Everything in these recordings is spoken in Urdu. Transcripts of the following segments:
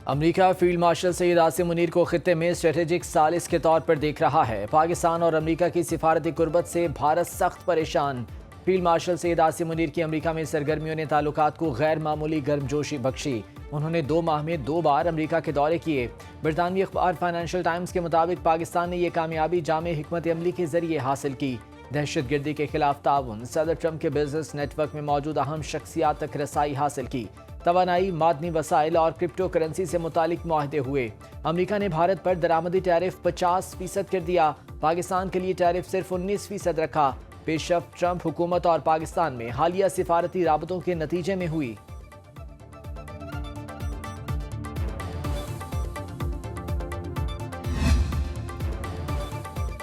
امریکہ فیلڈ مارشل سید عاصم منیر کو خطے میں اسٹریٹجک ثالث کے طور پر دیکھ رہا ہے۔ پاکستان اور امریکہ کی سفارتی قربت سے بھارت سخت پریشان۔ فیلڈ مارشل سید عاصم منیر کی امریکہ میں سرگرمیوں نے تعلقات کو غیر معمولی گرمجوشی بخشی۔ انہوں نے 2 ماہ میں 2 بار امریکہ کے دورے کیے۔ برطانوی اخبار فائنینشل ٹائمز کے مطابق پاکستان نے یہ کامیابی جامع حکمت عملی کے ذریعے حاصل کی۔ دہشت گردی کے خلاف تعاون، صدر ٹرمپ کے بزنس نیٹ ورک میں موجود اہم شخصیات تک رسائی حاصل کی۔ توانائی، معدنی وسائل اور کرپٹو کرنسی سے متعلق معاہدے ہوئے۔ امریکہ نے بھارت پر درآمدی ٹیرف 50% کر دیا۔ پاکستان کے لیے ٹیرف صرف 19% رکھا۔ پیش رفت ٹرمپ حکومت اور پاکستان میں حالیہ سفارتی رابطوں کے نتیجے میں ہوئی۔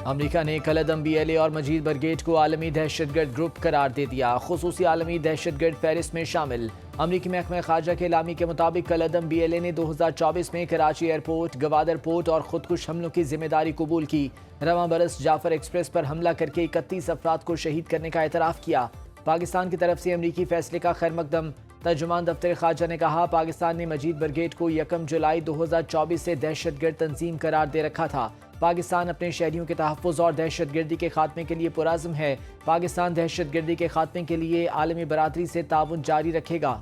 امریکہ نے کالعدم BLA اور مجید برگیڈ کو عالمی دہشت گرد گروپ قرار دے دیا۔ خصوصی عالمی دہشت گرد فہرست میں شامل۔ امریکی محکمہ خارجہ کے اعلامیے کے مطابق کالعدم BLA نے 2024 میں کراچی ایئرپورٹ، گوادر پورٹ اور خودکش حملوں کی ذمہ داری قبول کی۔ رواں برس جعفر ایکسپریس پر حملہ کر کے 31 افراد کو شہید کرنے کا اعتراف کیا۔ پاکستان کی طرف سے امریکی فیصلے کا خیر مقدم۔ ترجمان دفتر خارجہ نے کہا، پاکستان نے مجید برگیڈ کو 1 جولائی 2024 سے دہشت گرد تنظیم قرار دے رکھا تھا۔ پاکستان اپنے شہریوں کے تحفظ اور دہشت گردی کے خاتمے کے لیے پرعزم ہے۔ پاکستان دہشت گردی کے خاتمے کے لیے عالمی برادری سے تعاون جاری رکھے گا۔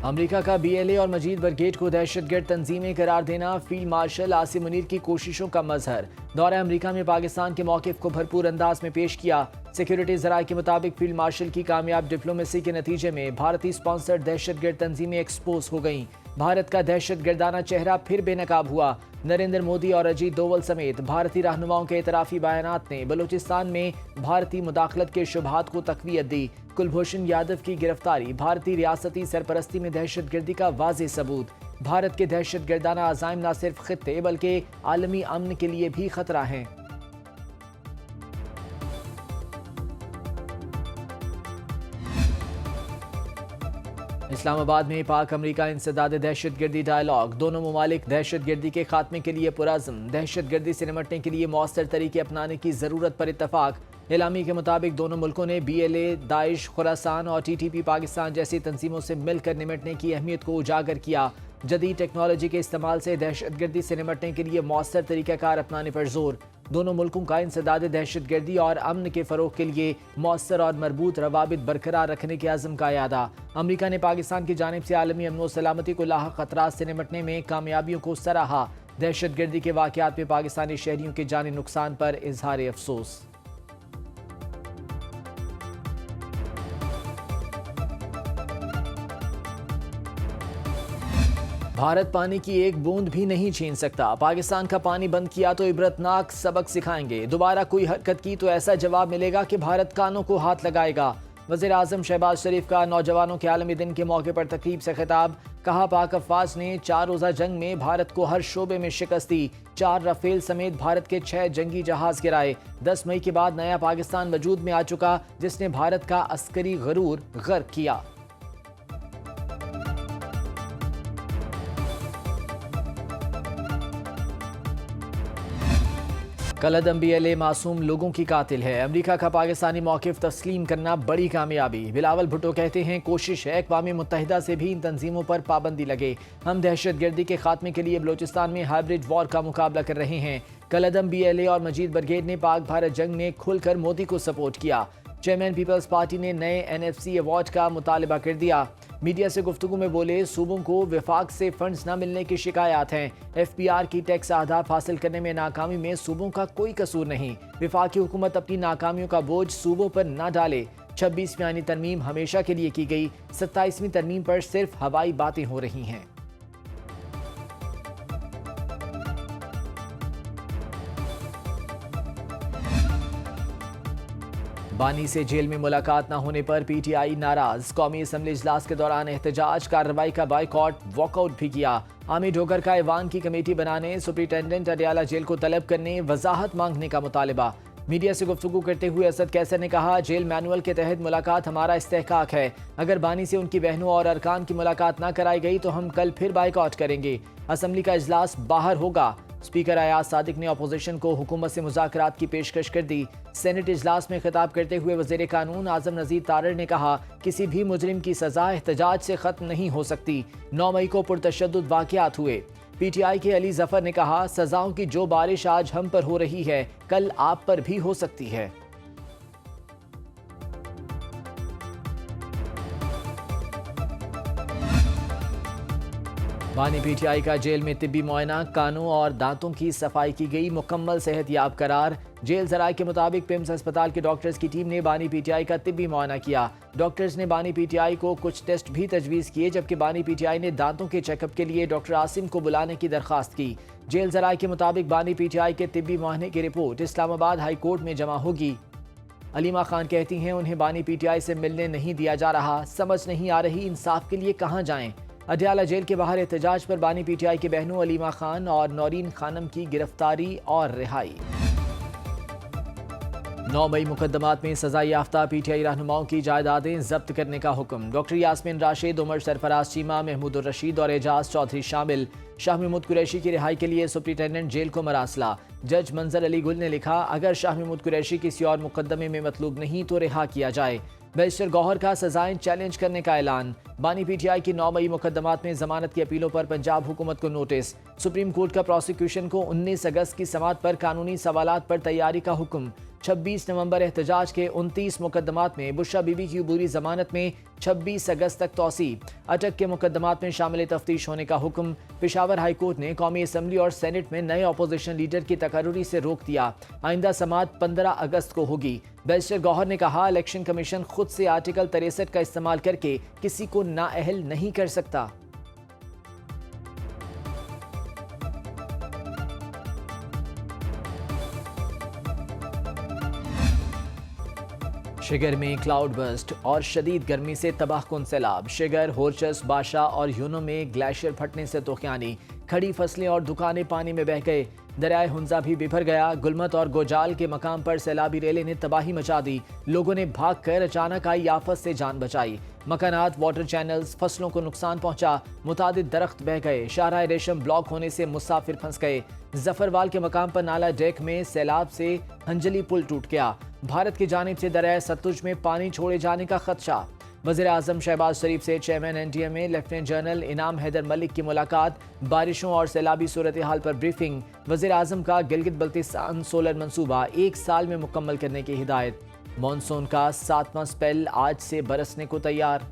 امریکہ کا BLA اور مجید برگیڈ کو دہشت گرد تنظیمیں قرار دینا فیلڈ مارشل عاصم منیر کی کوششوں کا مظہر۔ دورہ امریکہ میں پاکستان کے موقف کو بھرپور انداز میں پیش کیا۔ سیکیورٹی ذرائع کے مطابق فیلڈ مارشل کی کامیاب ڈپلومیسی کے نتیجے میں بھارتی سپانسرڈ دہشت گرد تنظیمیں ایکسپوز ہو گئیں۔ بھارت کا دہشت گردانہ چہرہ پھر بے نقاب ہوا۔ نریندر مودی اور اجیت دوول سمیت بھارتی رہنماؤں کے اعترافی بیانات نے بلوچستان میں بھارتی مداخلت کے شبہات کو تقویت دی۔ کلبھوشن یادو کی گرفتاری بھارتی ریاستی سرپرستی میں دہشت گردی کا واضح ثبوت۔ بھارت کے دہشت گردانہ عزائم نہ صرف خطے بلکہ عالمی امن کے لیے بھی خطرہ ہیں۔ اسلام آباد میں پاک امریکہ انسداد دہشت گردی ڈائیلاگ۔ دونوں ممالک دہشت گردی کے خاتمے کے لیے پرعزم۔ دہشت گردی سے نمٹنے کے لیے مؤثر طریقے اپنانے کی ضرورت پر اتفاق۔ اعلامیے کے مطابق دونوں ملکوں نے BLA، داعش، خراسان اور TTP پاکستان جیسی تنظیموں سے مل کر نمٹنے کی اہمیت کو اجاگر کیا۔ جدید ٹیکنالوجی کے استعمال سے دہشت گردی سے نمٹنے کے لیے مؤثر طریقہ کار اپنانے پر زور۔ دونوں ملکوں کا انسداد دہشت گردی اور امن کے فروغ کے لیے مؤثر اور مربوط روابط برقرار رکھنے کے عزم کا اعادہ۔ امریکہ نے پاکستان کی جانب سے عالمی امن و سلامتی کو لاحق خطرات سے نمٹنے میں کامیابیوں کو سراہا۔ دہشت گردی کے واقعات میں پاکستانی شہریوں کے جانی نقصان پر اظہار افسوس۔ بھارت پانی کی ایک بوند بھی نہیں چھین سکتا۔ پاکستان کا پانی بند کیا تو عبرتناک سبق سکھائیں گے۔ دوبارہ کوئی حرکت کی تو ایسا جواب ملے گا کہ بھارت کانوں کو ہاتھ لگائے گا۔ وزیر اعظم شہباز شریف کا نوجوانوں کے عالمی دن کے موقع پر تقریب سے خطاب۔ کہا، پاک افواج نے 4 روزہ جنگ میں بھارت کو ہر شعبے میں شکست دی۔ 4 رافیل سمیت بھارت کے 6 جنگی جہاز گرائے۔ 10 مئی کے بعد نیا پاکستان وجود میں آ چکا جس نے بھارت کا عسکری غرور غرق کیا۔ کالعدم BLA معصوم لوگوں کی قاتل ہے۔ امریکہ کا پاکستانی موقف تسلیم کرنا بڑی کامیابی۔ بلاول بھٹو کہتے ہیں، کوشش ہے اقوام متحدہ سے بھی ان تنظیموں پر پابندی لگے۔ ہم دہشت گردی کے خاتمے کے لیے بلوچستان میں ہائبرڈ وار کا مقابلہ کر رہے ہیں۔ کالعدم BLA اور مجید برگیڈ نے پاک بھارت جنگ میں کھل کر مودی کو سپورٹ کیا۔ چیئرمین پیپلز پارٹی نے نئے NFC ایوارڈ کا مطالبہ کر دیا۔ میڈیا سے گفتگو میں بولے، صوبوں کو وفاق سے فنڈز نہ ملنے کی شکایات ہیں۔ FPR کی ٹیکس اہداف حاصل کرنے میں ناکامی میں صوبوں کا کوئی قصور نہیں۔ وفاقی حکومت اپنی ناکامیوں کا بوجھ صوبوں پر نہ ڈالے۔ 26ویں آئینی ترمیم ہمیشہ کے لیے کی گئی، 27ویں ترمیم پر صرف ہوائی باتیں ہو رہی ہیں۔ بانی سے جیل میں ملاقات نہ ہونے پر PTI ناراض۔ قومی اسمبلی اجلاس کے دوران احتجاج کارروائی کا بائیکاٹ، واک آؤٹ بھی کیا۔ عامی ڈوگر کا ایوان کی کمیٹی بنانے، سپرنٹینڈنٹ اڈیالہ جیل کو طلب کرنے، وضاحت مانگنے کا مطالبہ۔ میڈیا سے گفتگو کرتے ہوئے اسد کیسر نے کہا، جیل مینول کے تحت ملاقات ہمارا استحقاق ہے۔ اگر بانی سے ان کی بہنوں اور ارکان کی ملاقات نہ کرائی گئی تو ہم کل پھر بائیکاٹ کریں گے۔ اسمبلی کا اجلاس باہر ہوگا۔ اسپیکر ایاز صادق نے اپوزیشن کو حکومت سے مذاکرات کی پیشکش کر دی۔ سینٹ اجلاس میں خطاب کرتے ہوئے وزیر قانون اعظم نذیر تارڑ نے کہا کسی بھی مجرم کی سزا احتجاج سے ختم نہیں ہو سکتی۔ 9 مئی کو پرتشدد واقعات ہوئے۔ پی ٹی آئی کے علی ظفر نے کہا سزاؤں کی جو بارش آج ہم پر ہو رہی ہے کل آپ پر بھی ہو سکتی ہے۔ بانی پی ٹی آئی کا جیل میں طبی معائنہ، کانوں اور دانتوں کی صفائی کی گئی، مکمل صحت یاب قرار۔ جیل ذرائع کے مطابق پیمز ہسپتال کے ڈاکٹرز کی ٹیم نے بانی پی ٹی آئی کا طبی معائنہ کیا۔ ڈاکٹرز نے بانی پی ٹی آئی کو کچھ ٹیسٹ بھی تجویز کیے، جبکہ بانی پی ٹی آئی نے دانتوں کے چیک اپ کے لیے ڈاکٹر عاصم کو بلانے کی درخواست کی۔ جیل ذرائع کے مطابق بانی پی ٹی آئی کے طبی معائنے کی رپورٹ اسلام آباد ہائی کورٹ میں جمع ہوگی۔ علیمہ خان کہتی ہیں انہیں بانی پی ٹی آئی سے ملنے نہیں دیا جا رہا، سمجھ نہیں آ رہی انصاف کے لیے کہاں جائیں۔ اڈیالہ جیل کے باہر احتجاج پر بانی پی ٹی آئی کے بہنوں علیمہ خان اور نورین خانم کی گرفتاری اور رہائی۔ 9 مئی مقدمات میں سزا یافتہ پی ٹی آئی رہنماؤں کی جائیدادیں ضبط کرنے کا حکم۔ ڈاکٹر یاسمین راشد، عمر سرفراز چیمہ، محمود الرشید اور اعجاز چودھری شامل۔ شاہ محمود قریشی کی رہائی کے لیے سپرنٹینڈنٹ جیل کو مراسلہ۔ جج منظر علی گل نے لکھا اگر شاہ محمود قریشی کسی اور مقدمے میں مطلوب نہیں تو رہا کیا جائے۔ بیرسٹر گوہر کا سزائیں چیلنج کرنے کا اعلان۔ بانی پی ٹی آئی کی 9 مئی مقدمات میں ضمانت کی اپیلوں پر پنجاب حکومت کو نوٹس۔ سپریم کورٹ کا پروسیکیوشن کو 19 اگست کی سماعت پر قانونی سوالات پر تیاری کا حکم۔ 26 نومبر احتجاج کے 29 مقدمات میں بشرا بی بی کی عبوری ضمانت میں 26 اگست تک توسیع۔ اٹک کے مقدمات میں شامل تفتیش ہونے کا حکم۔ پشاور ہائی کورٹ نے قومی اسمبلی اور سینٹ میں نئے اپوزیشن لیڈر کی تقرری سے روک دیا۔ آئندہ سماعت 15 اگست کو ہوگی۔ بیرسٹر گوہر نے کہا الیکشن کمیشن خود سے آرٹیکل 63 کا استعمال کر کے کسی کو نااہل نہیں کر سکتا۔ شگر میں کلاؤڈ برسٹ اور شدید گرمی سے تباہ کن سیلاب۔ شگر، ہورچس، باشا اور یونو میں گلیشیئر پھٹنے سے طوفانی، کھڑی فصلیں اور دکانیں پانی میں بہہ گئے۔ دریائے ہنزا بھی بفر گیا۔ گلمت اور گوجال کے مقام پر سیلابی ریلیں نے تباہی مچا دی۔ لوگوں نے بھاگ کر اچانک آئی آفت سے جان بچائی۔ مکانات، واٹر چینلز، فصلوں کو نقصان پہنچا۔ متعدد درخت بہہ گئے۔ شاہراہ ریشم بلاک ہونے سے مسافر پھنس گئے۔ ظفروال کے مقام پر نالا ڈیک میں سیلاب سے ہنجلی پل ٹوٹ گیا۔ بھارت کی جانب سے دریائے ستلج میں پانی چھوڑے جانے کا خدشہ۔ وزیر اعظم شہباز شریف سے chairman N D M A lieutenant general Inam Haider ملک کی ملاقات۔ بارشوں اور سیلابی صورتحال پر بریفنگ۔ وزیر اعظم کا گلگت بلتستان سولر منصوبہ 1 سال میں مکمل کرنے کی ہدایت۔ مانسون کا 7واں سپیل آج سے برسنے کو تیار۔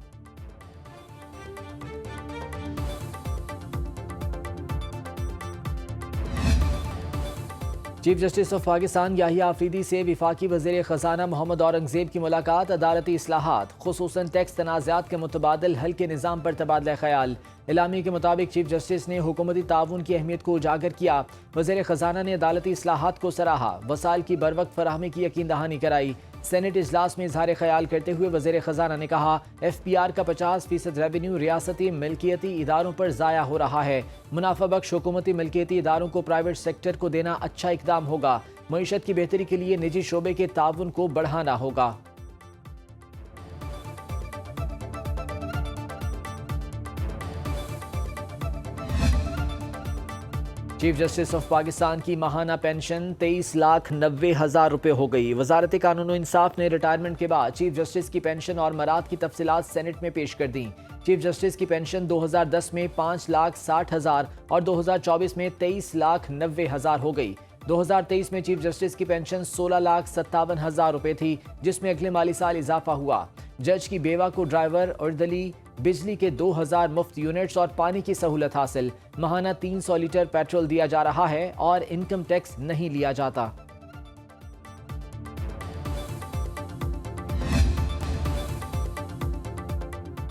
Chief justice of Pakistan Yahya Afridi سے وفاقی وزیر خزانہ محمد اورنگزیب کی ملاقات۔ عدالتی اصلاحات خصوصاً ٹیکس تنازعات کے متبادل حل کے نظام پر تبادلہ خیال۔ اعلامیے کے مطابق چیف جسٹس نے حکومتی تعاون کی اہمیت کو اجاگر کیا۔ وزیر خزانہ نے عدالتی اصلاحات کو سراہا، وسائل کی بروقت فراہمی کی یقین دہانی کرائی۔ سینٹ اجلاس میں اظہار خیال کرتے ہوئے وزیر خزانہ نے کہا ایف پی آر کا 50% ریونیو ریاستی ملکیتی اداروں پر ضائع ہو رہا ہے۔ منافع بخش حکومتی ملکیتی اداروں کو پرائیویٹ سیکٹر کو دینا اچھا اقدام ہوگا۔ معیشت کی بہتری کے لیے نجی شعبے کے تعاون کو بڑھانا ہوگا۔ چیف جسٹس آف پاکستان کی ماہانہ پینشن 23,90,000 روپے ہو گئی۔ وزارت قانون و انصاف نے ریٹائرمنٹ کے بعد چیف جسٹس کی پینشن اور مراد کی تفصیلات سینٹ میں پیش کر دیں۔ چیف جسٹس کی پینشن 2010 میں 5,60,000 اور 2024 میں 23,90,000 ہو گئی۔ 2023 میں چیف جسٹس کی پینشن 16,57,000 روپے تھی، جس میں اگلے مالی سال اضافہ ہوا۔ جج کی بیوہ کو ڈرائیور، اردلی، بجلی کے 2,000 مفت یونٹس اور پانی کی سہولت حاصل۔ ماہانہ 300 لیٹر پیٹرول دیا جا رہا ہے اور انکم ٹیکس نہیں لیا جاتا۔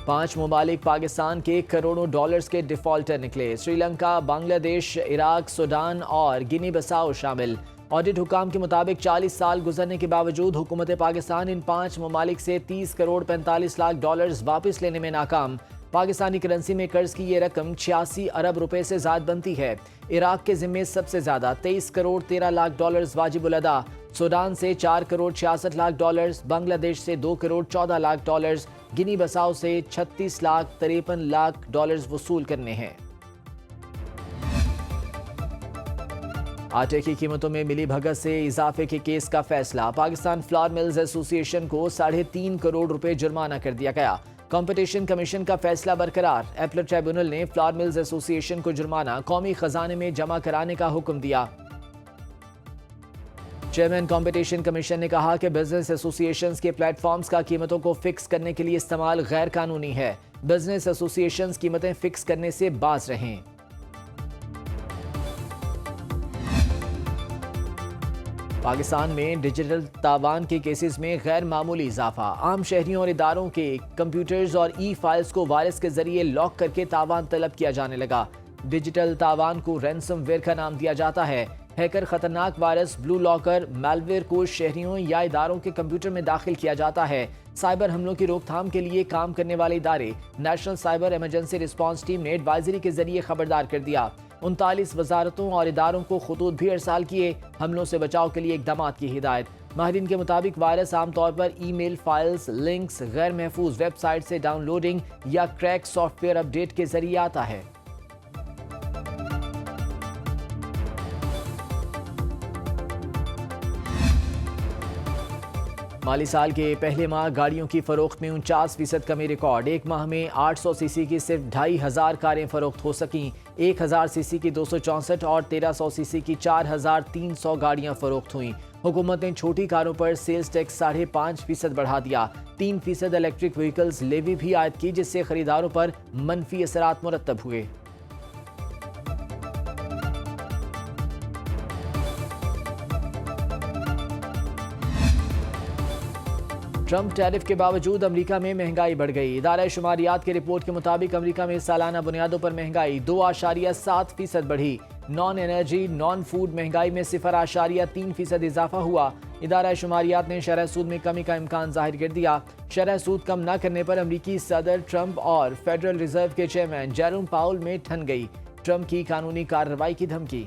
پانچ ممالک پاکستان کے کروڑوں ڈالرز کے ڈیفالٹر نکلے۔ سری لنکا، بنگلہ دیش، عراق، سوڈان اور گینی بساؤ شامل۔ آڈٹ حکام کے مطابق 40 سال گزرنے کے باوجود حکومت پاکستان ان 5 ممالک سے 30 کروڑ 45 لاکھ ڈالرز واپس لینے میں ناکام۔ پاکستانی کرنسی میں قرض کی یہ رقم 86 ارب روپے سے زائد بنتی ہے۔ عراق کے ذمے سب سے زیادہ 23 کروڑ 13 لاکھ ڈالرز واجب الادا، سوڈان سے 4 کروڑ 66 لاکھ ڈالرز، بنگلہ دیش سے 2 کروڑ 14 لاکھ ڈالرز، گینی بساؤ سے 36 لاکھ 53 لاکھ ڈالرز وصول کرنے ہیں۔ آٹے کی قیمتوں میں ملی بھگت سے اضافے کے کیس کا فیصلہ، پاکستان فلار ملز ایسوسی ایشن کو 3.5 کروڑ روپے جرمانہ کر دیا گیا۔ کمپٹیشن کمیشن کا فیصلہ برقرار، ایپلٹ ٹریبونل نے فلار ملز ایسوسی ایشن کو جرمانہ قومی خزانے میں جمع کرانے کا حکم دیا۔ چیئرمین کمپٹیشن کمیشن نے کہا کہ بزنس ایسوسی ایشنز کے پلیٹ فارمز کا قیمتوں کو فکس کرنے کے لیے استعمال غیر قانونی ہے۔ بزنس ایسوسی ایشنز قیمتیں فکس کرنے سے باز رہیں۔ پاکستان میں ڈیجیٹل تاوان کے کیسز میں غیر معمولی اضافہ، عام شہریوں اور اداروں کے کمپیوٹرز اور ای فائلز کو وائرس کے ذریعے لاک کر کے تاوان طلب کیا جانے لگا۔ ڈیجیٹل تاوان کو رینسم ویئر کا نام دیا جاتا ہے۔ ہیکر خطرناک وائرس بلو لاکر میلویئر کو شہریوں یا اداروں کے کمپیوٹر میں داخل کیا جاتا ہے۔ سائبر حملوں کی روک تھام کے لیے کام کرنے والے ادارے national cyber emergency response team نے ایڈوائزری کے ذریعے خبردار کر دیا۔ 39 وزارتوں اور اداروں کو خطوط بھی ارسال کیے، حملوں سے بچاؤ کے لیے اقدامات کی ہدایت۔ ماہرین کے مطابق وائرس عام طور پر ای میل فائلز، لنکس، غیر محفوظ ویب سائٹ سے ڈاؤن لوڈنگ یا crack software update کے ذریعے آتا ہے۔ مالی سال کے پہلے ماہ گاڑیوں کی فروخت میں 49% کمی ریکارڈ، ایک ماہ میں 800 سی سی کی صرف 2500 کاریں فروخت ہو سکیں، 1000 سی سی کی 264 اور 1300 سی سی کی 4300 گاڑیاں فروخت ہوئیں۔ حکومت نے چھوٹی کاروں پر سیلز ٹیکس 5.5% بڑھا دیا، 3% الیکٹرک وہیکلز لیوی بھی عائد کی، جس سے خریداروں پر منفی اثرات مرتب ہوئے۔ ٹرمپ ٹیرف کے باوجود امریکہ میں مہنگائی بڑھ گئی۔ ادارہ شماریات کی رپورٹ کے مطابق امریکہ میں سالانہ بنیادوں پر مہنگائی 2.7% بڑھی۔ نان انرجی، نان فوڈ مہنگائی میں 0.3% اضافہ ہوا۔ ادارہ شماریات نے شرح سود میں کمی کا امکان ظاہر کر دیا۔ شرح سود کم نہ کرنے پر امریکی صدر ٹرمپ اور فیڈرل ریزرو کے چیئرمین جیروم پاول میں ٹھن گئی۔ ٹرمپ کی قانونی کارروائی کی دھمکی۔